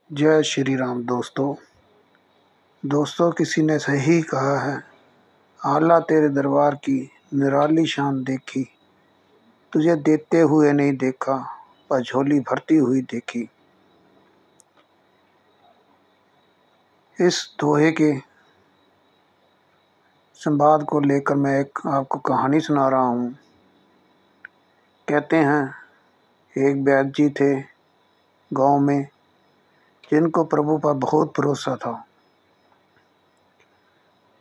जय श्री राम दोस्तों। किसी ने सही कहा है, आला तेरे दरबार की निराली शान देखी, तुझे देते हुए नहीं देखा पर झोली भरती हुई देखी। इस दोहे के संवाद को लेकर मैं एक आपको कहानी सुना रहा हूँ। कहते हैं, एक वैद्य जी थे गांव में, जिनको प्रभु पर बहुत भरोसा था।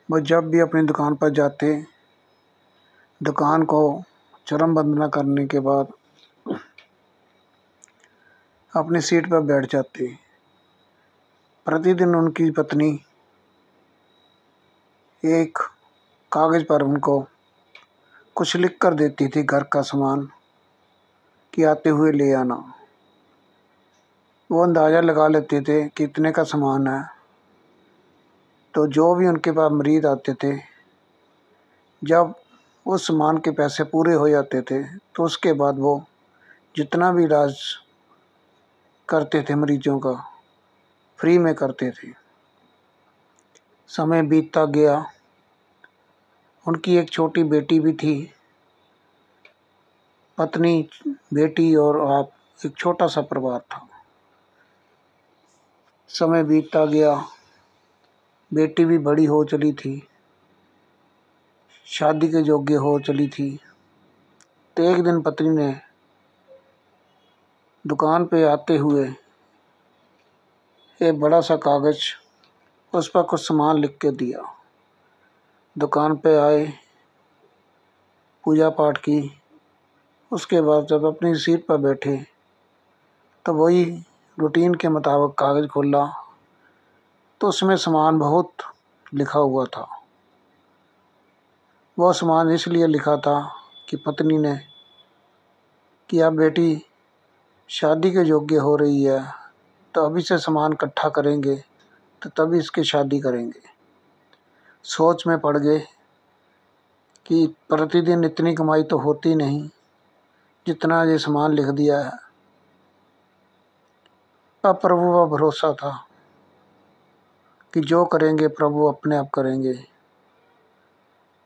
वो जब भी अपनी दुकान पर जाते, दुकान को चरम वंदना करने के बाद अपनी सीट पर बैठ जाते। प्रतिदिन उनकी पत्नी एक कागज़ पर उनको कुछ लिख कर देती थी, घर का सामान कि आते हुए ले आना। वो अंदाज़ा लगा लेते थे कि इतने का सामान है, तो जो भी उनके पास मरीज़ आते थे, जब उस सामान के पैसे पूरे हो जाते थे तो उसके बाद वो जितना भी इलाज करते थे मरीजों का, फ्री में करते थे। समय बीतता गया, उनकी एक छोटी बेटी भी थी। पत्नी, बेटी और आप, एक छोटा सा परिवार था। समय बीतता गया, बेटी भी बड़ी हो चली थी, शादी के योग्य हो चली थी। तो एक दिन पत्नी ने दुकान पे आते हुए एक बड़ा सा कागज़, उस पर कुछ सामान लिख के दिया। दुकान पे आए, पूजा पाठ की, उसके बाद जब अपनी सीट पर बैठे तो वही रूटीन के मुताबिक कागज़ खोला तो उसमें सामान बहुत लिखा हुआ था। वह सामान इसलिए लिखा था कि पत्नी ने कि अब बेटी शादी के योग्य हो रही है, तो अभी से सामान इकट्ठा करेंगे तो तभी इसकी शादी करेंगे। सोच में पड़ गए कि प्रतिदिन इतनी कमाई तो होती नहीं जितना ये सामान लिख दिया है। अब प्रभु का भरोसा था कि जो करेंगे प्रभु अपने आप करेंगे,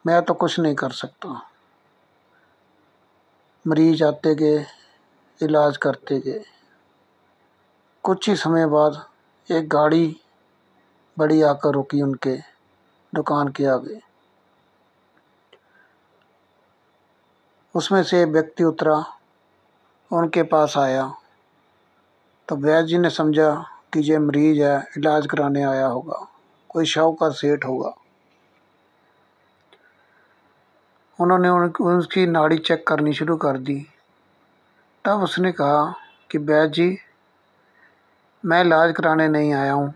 मैं तो कुछ नहीं कर सकता। मरीज आते गए, इलाज करते गए। कुछ ही समय बाद एक गाड़ी बड़ी आकर रुकी उनके दुकान के आगे। उसमें से एक व्यक्ति उतरा, उनके पास आया। तो वैद्य जी ने समझा कि ये मरीज है, इलाज कराने आया होगा, कोई शाहूकार सेठ होगा। उन्होंने उसकी नाड़ी चेक करनी शुरू कर दी। तब उसने कहा कि वैद्य जी, मैं इलाज कराने नहीं आया हूँ,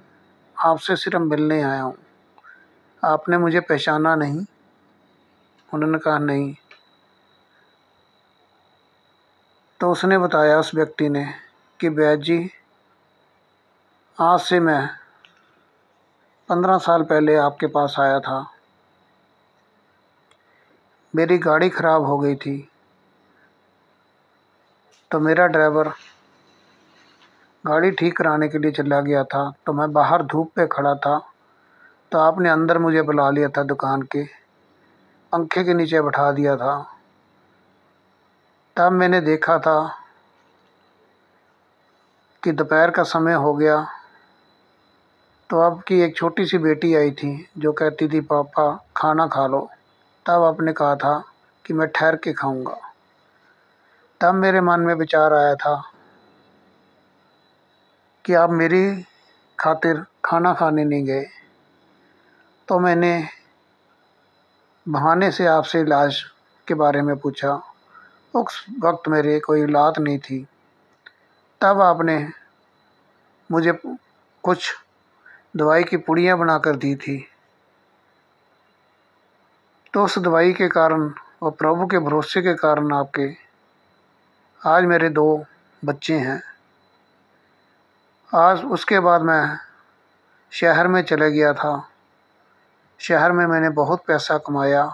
आपसे सिर्फ मिलने आया हूँ। आपने मुझे पहचाना नहीं? उन्होंने कहा नहीं। तो उसने बताया, उस व्यक्ति ने, कि वैद्य जी, आज से मैं 15 साल पहले आपके पास आया था। मेरी गाड़ी ख़राब हो गई थी, तो मेरा ड्राइवर गाड़ी ठीक कराने के लिए चला गया था। तो मैं बाहर धूप पे खड़ा था, तो आपने अंदर मुझे बुला लिया था, दुकान के पंखे के नीचे बैठा दिया था। तब मैंने देखा था कि दोपहर का समय हो गया, तो आपकी एक छोटी सी बेटी आई थी जो कहती थी, पापा खाना खा लो। तब आपने कहा था कि मैं ठहर के खाऊंगा। तब मेरे मन में विचार आया था कि आप मेरी खातिर खाना खाने नहीं गए। तो मैंने बहाने से आपसे इलाज के बारे में पूछा। उस वक्त मेरे कोई औलाद नहीं थी। तब आपने मुझे कुछ दवाई की पुड़ियाँ बना कर दी थी। तो उस दवाई के कारण और प्रभु के भरोसे के कारण आपके आज मेरे 2 बच्चे हैं। आज उसके बाद मैं शहर में चले गया था। शहर में मैंने बहुत पैसा कमाया,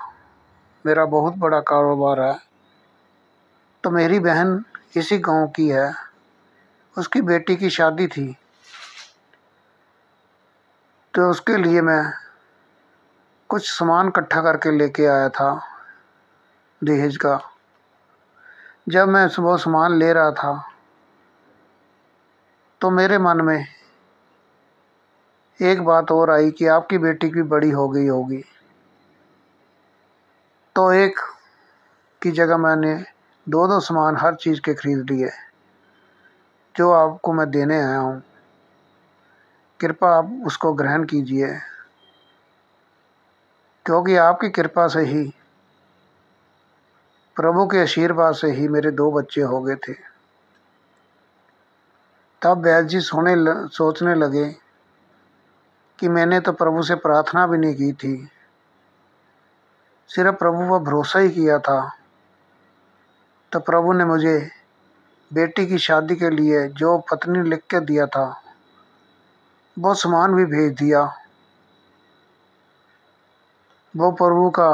मेरा बहुत बड़ा कारोबार है। तो मेरी बहन इसी गांव की है, उसकी बेटी की शादी थी। तो उसके लिए मैं कुछ सामान इकट्ठा करके लेके आया था दहेज का। जब मैं वो सामान ले रहा था तो मेरे मन में एक बात और आई कि आपकी बेटी भी बड़ी हो गई होगी। तो एक की जगह मैंने दो दो सामान हर चीज़ के खरीद लिए जो आपको मैं देने आया हूँ। कृपा आप उसको ग्रहण कीजिए, क्योंकि आपकी कृपा से ही, प्रभु के आशीर्वाद से ही मेरे दो बच्चे हो गए थे। तब वैद्य जी सोचने लगे कि मैंने तो प्रभु से प्रार्थना भी नहीं की थी, सिर्फ प्रभु पर भरोसा ही किया था। तो प्रभु ने मुझे बेटी की शादी के लिए जो पत्नी लिख के दिया था वो सामान भी भेज दिया। वो प्रभु का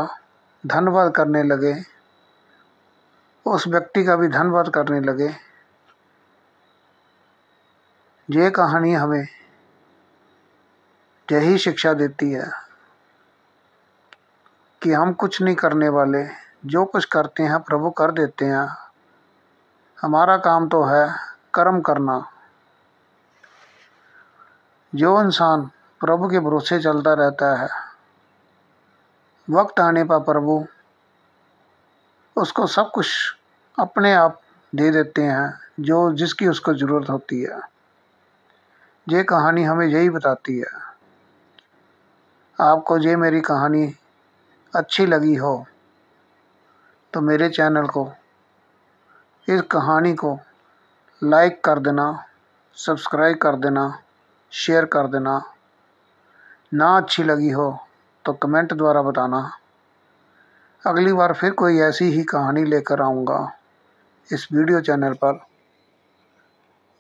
धन्यवाद करने लगे, उस व्यक्ति का भी धन्यवाद करने लगे। ये कहानी हमें यही शिक्षा देती है कि हम कुछ नहीं करने वाले, जो कुछ करते हैं प्रभु कर देते हैं। हमारा काम तो है कर्म करना। जो इंसान प्रभु के भरोसे चलता रहता है, वक्त आने पर प्रभु उसको सब कुछ अपने आप दे देते हैं जो जिसकी उसको ज़रूरत होती है। ये कहानी हमें यही बताती है। आपको ये मेरी कहानी अच्छी लगी हो तो मेरे चैनल को, इस कहानी को लाइक कर देना, सब्सक्राइब कर देना, शेयर कर देना। ना अच्छी लगी हो तो कमेंट द्वारा बताना। अगली बार फिर कोई ऐसी ही कहानी लेकर आऊँगा इस वीडियो चैनल पर।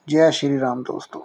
जय श्री राम दोस्तों।